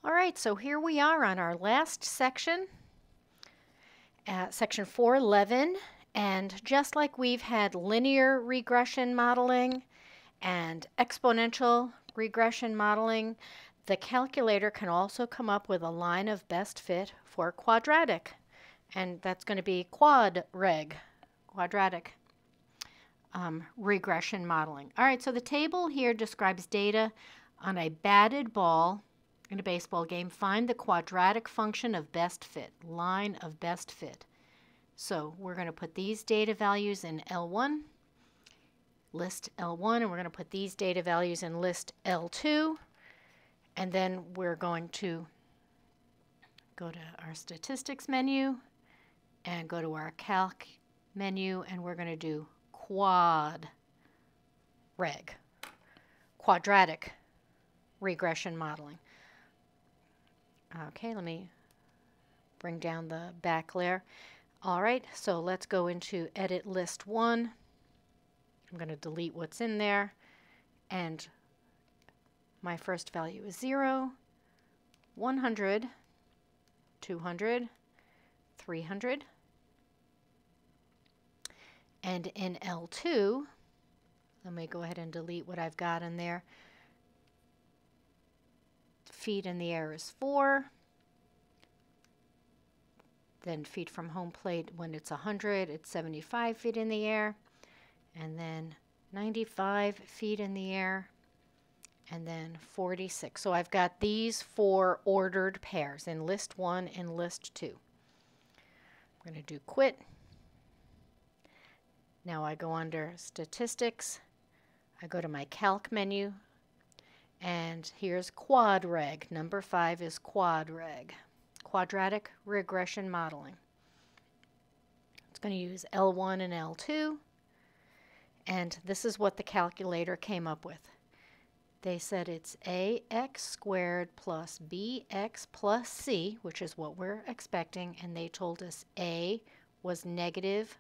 All right, so here we are on our last section, section 411. And just like we've had linear regression modeling and exponential regression modeling, the calculator can also come up with a line of best fit for quadratic. And that's going to be quadratic regression modeling. All right, so the table here describes data on a batted ball in a baseball game. Find the quadratic function of best fit, line of best fit. So we're going to put these data values in L1, list L1, and we're going to put these data values in list L2, and then we're going to go to our statistics menu and go to our calc menu, and we're going to do quadratic regression modeling. Okay, let me bring down the back layer. All right, so let's go into edit list 1. I'm going to delete what's in there, and my first value is 0, 100, 200, 300. And in L2, let me go ahead and delete what I've got in there. Feet in the air is 4. Then feet from home plate, when it's 100, it's 75 feet in the air. And then 95 feet in the air. And then 46. So I've got these 4 ordered pairs in list 1 and list 2. I'm going to do quit. Now I go under statistics. I go to my calc menu. And here's quadrag. Number 5 is quadrag. Quadratic regression modeling. It's going to use L1 and L2. And this is what the calculator came up with. They said it's ax squared plus bx plus c, which is what we're expecting, and they told us a was negative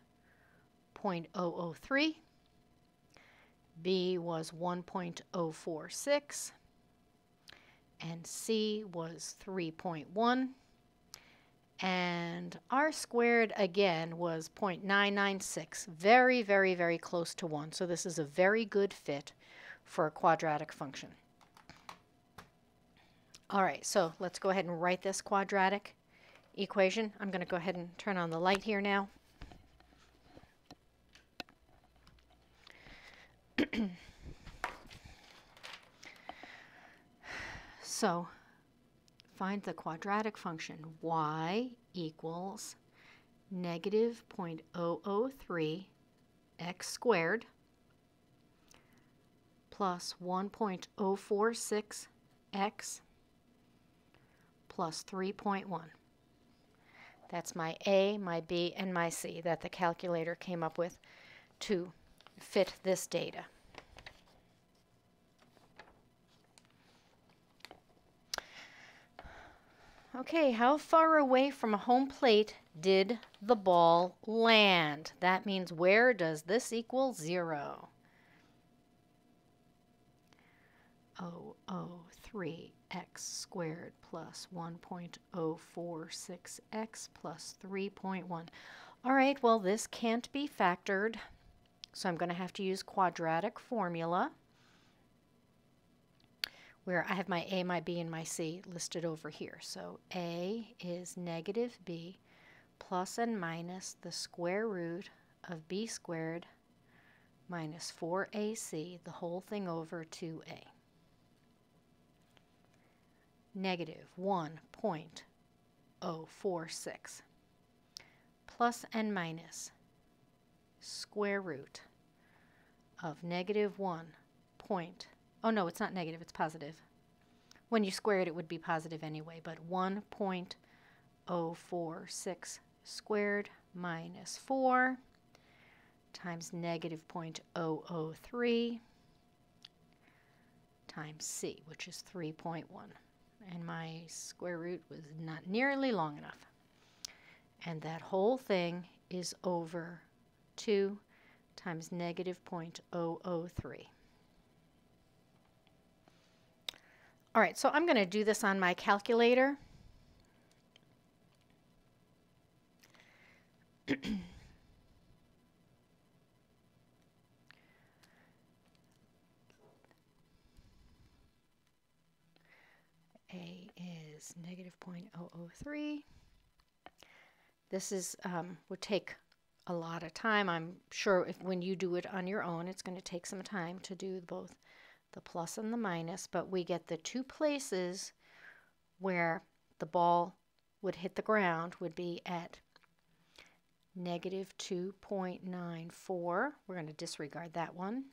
0.003, b was 1.046, and c was 3.1. And r squared, again, was 0.996, very, very, very close to 1. So this is a very good fit for a quadratic function. All right, so let's go ahead and write this quadratic equation. I'm going to go ahead and turn on the light here now. So find the quadratic function. Y equals negative 0.003 x squared plus 1.046 x plus 3.1. That's my A, my B, and my C that the calculator came up with to fit this data. Okay, how far away from a home plate did the ball land? That means where does this equal 0? 0.003 x squared plus 1.046 x plus 3.1. All right, well, this can't be factored, so I'm going to have to use quadratic formula, where I have my A, my B, and my C listed over here. So A is negative B plus and minus the square root of B squared minus 4AC, the whole thing over 2A. Negative 1.046 plus and minus square root of negative 1 point. Oh no, it's not negative, it's positive. When you square it, it would be positive anyway, but 1.046 squared minus 4 times negative 0.003 times c, which is 3.1. And my square root was not nearly long enough. And that whole thing is over 2 times negative 0.003. All right, so I'm going to do this on my calculator. A is negative 0.003. This is would take a lot of time. I'm sure if when you do it on your own, it's going to take some time to do both the plus and the minus, but we get the two places where the ball would hit the ground would be at negative 2.94. We're going to disregard that one.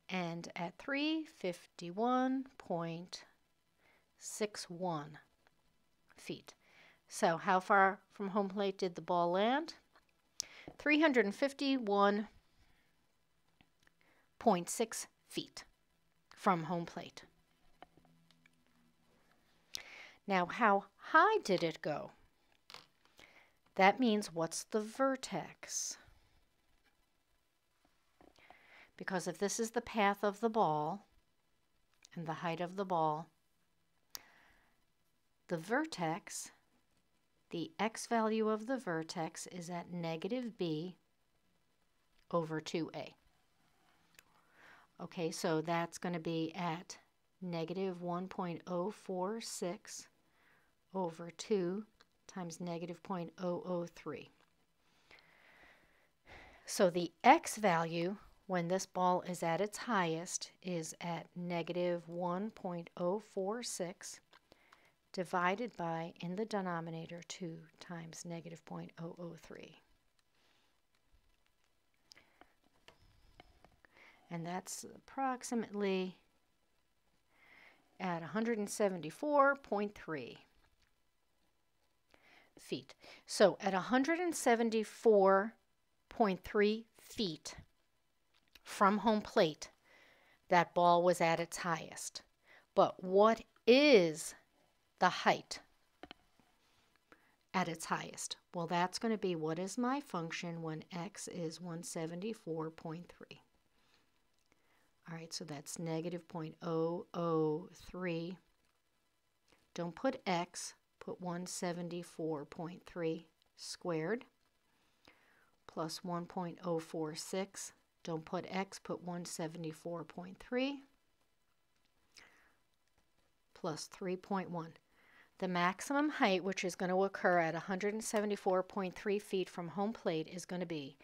And at 351.61 feet. So how far from home plate did the ball land? 351.6 feet from home plate. Now, how high did it go? That means what's the vertex? Because if this is the path of the ball and the height of the ball, the vertex, the x value of the vertex is at negative b over 2a. Okay, so that's going to be at negative 1.046 over 2 times negative 0.003. So the x value when this ball is at its highest is at negative 1.046 divided by, in the denominator, 2 times negative 0.003. And that's approximately at 174.3 feet. So at 174.3 feet from home plate, that ball was at its highest. But what is the height at its highest? Well, that's going to be what is my function when x is 174.3. All right, so that's negative 0.003. Don't put x, put 174.3 squared plus 1.046. Don't put x, put 174.3 plus 3.1. The maximum height, which is going to occur at 174.3 feet from home plate, is going to be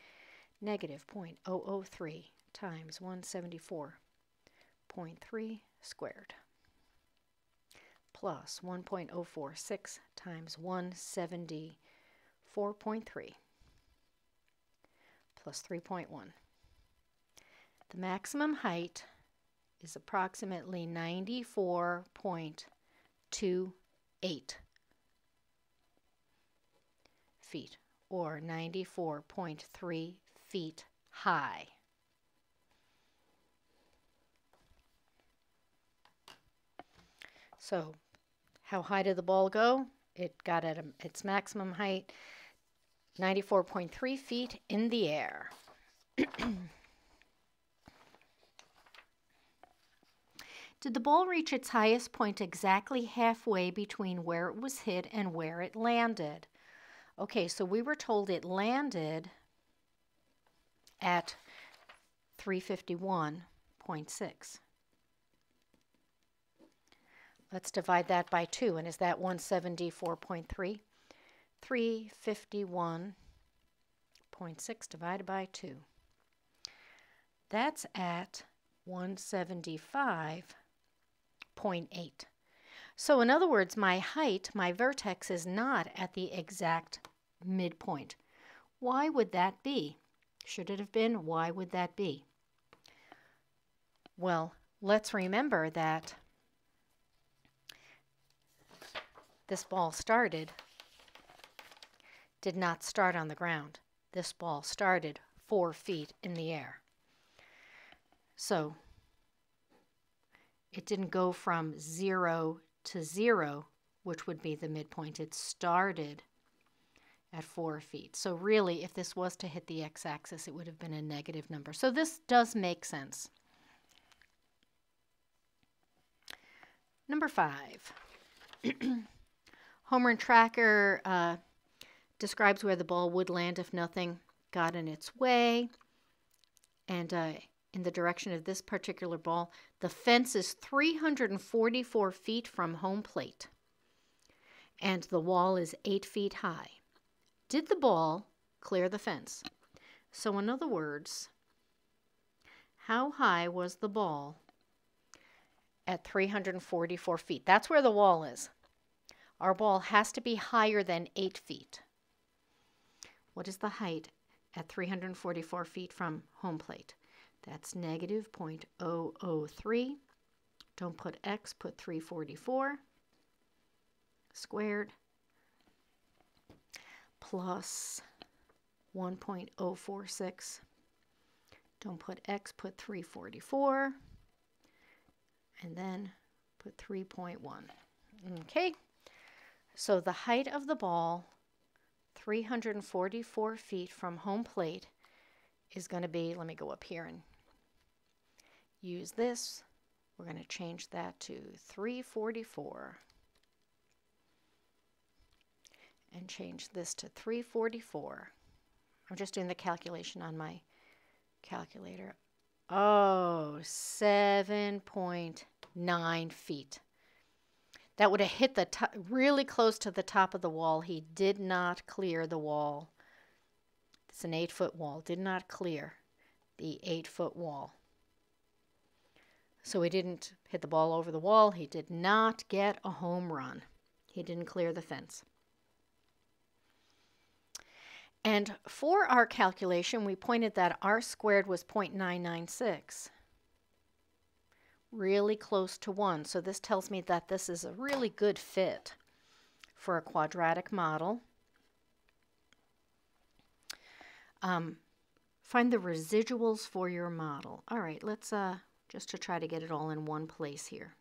negative 0.003 times 174.3 squared plus 1.046 times 174.3 plus 3.1. The maximum height is approximately 94.28 feet, or 94.3 feet high. So, how high did the ball go? It got at its maximum height, 94.3 feet in the air. Did the ball reach its highest point exactly halfway between where it was hit and where it landed? Okay, so we were told it landed at 351.6. Let's divide that by 2, and is that 174.3? 351.6 divided by 2. That's at 175.8. So in other words, my height, my vertex, is not at the exact midpoint. Why would that be? Should it have been? Why would that be? Well, let's remember that this ball did not start on the ground. This ball started 4 feet in the air. So it didn't go from 0 to 0, which would be the midpoint. It started at 4 feet. So really, if this was to hit the x-axis, it would have been a negative number. So this does make sense. Number 5. Home Run Tracker describes where the ball would land if nothing got in its way. And in the direction of this particular ball, the fence is 344 feet from home plate. And the wall is 8 feet high. Did the ball clear the fence? So in other words, how high was the ball at 344 feet? That's where the wall is. Our ball has to be higher than 8 feet. What is the height at 344 feet from home plate? That's negative 0.003. Don't put x, put 344 squared plus 1.046. Don't put x, put 344, and then put 3.1. Okay, so the height of the ball, 344 feet from home plate, is going to be, let me go up here and use this. We're going to change that to 344. And change this to 344. I'm just doing the calculation on my calculator. Oh, 7.9 feet. That would have hit the top, really close to the top of the wall. He did not clear the wall. It's an 8-foot wall. Did not clear the 8-foot wall. So he didn't hit the ball over the wall. He did not get a home run. He didn't clear the fence. And for our calculation, we pointed that r squared was 0.996. Really close to 1. So this tells me that this is a really good fit for a quadratic model. Find the residuals for your model. All right, let's just to try to get it all in one place here.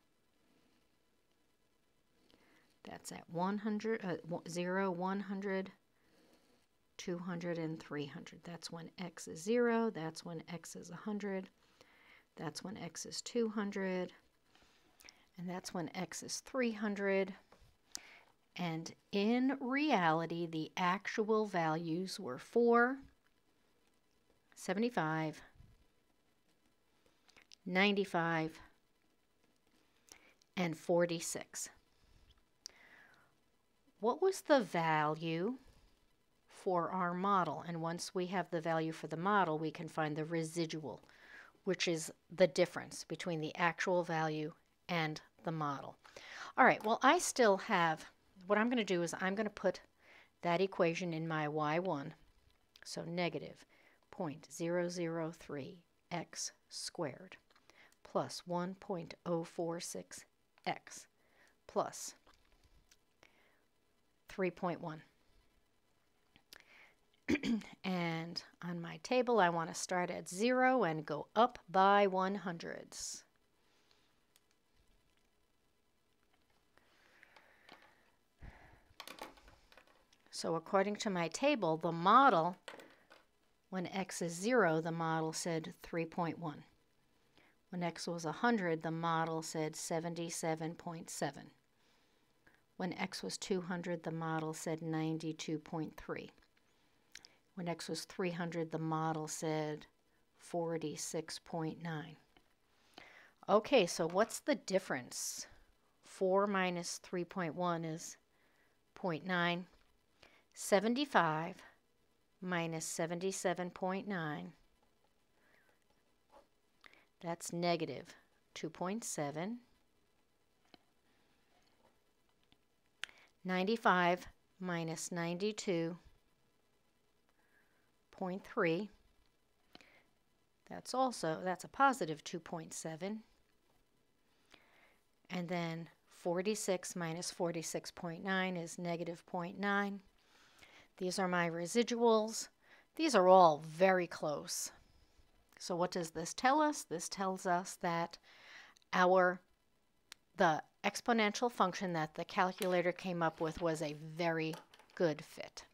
That's at 100, 0, 100, 200, and 300. That's when x is 0. That's when x is 100. That's when x is 200. And that's when x is 300. And in reality, the actual values were 4, 75, 95, and 46. What was the value for our model? And once we have the value for the model, we can find the residual, which is the difference between the actual value and the model. All right, well, I still have, what I'm going to do is I'm going to put that equation in my y1. So negative 0.003 x squared plus 1.046 x plus 3.1. And on my table, I want to start at 0 and go up by 100s. So according to my table, the model, when x is 0, the model said 3.1. When x was 100, the model said 77.7. When x was 200, the model said 92.3. When x was 300, the model said 46.9. Okay, so what's the difference? 4 minus 3.1 is 0.9. 75 minus 77.9, that's negative 2.7. 95 minus 92.3, that's a positive 2.7. And then 46 minus 46.9 is negative 0.9. These are my residuals. These are all very close. So what does this tell us? This tells us that the exponential function that the calculator came up with was a very good fit.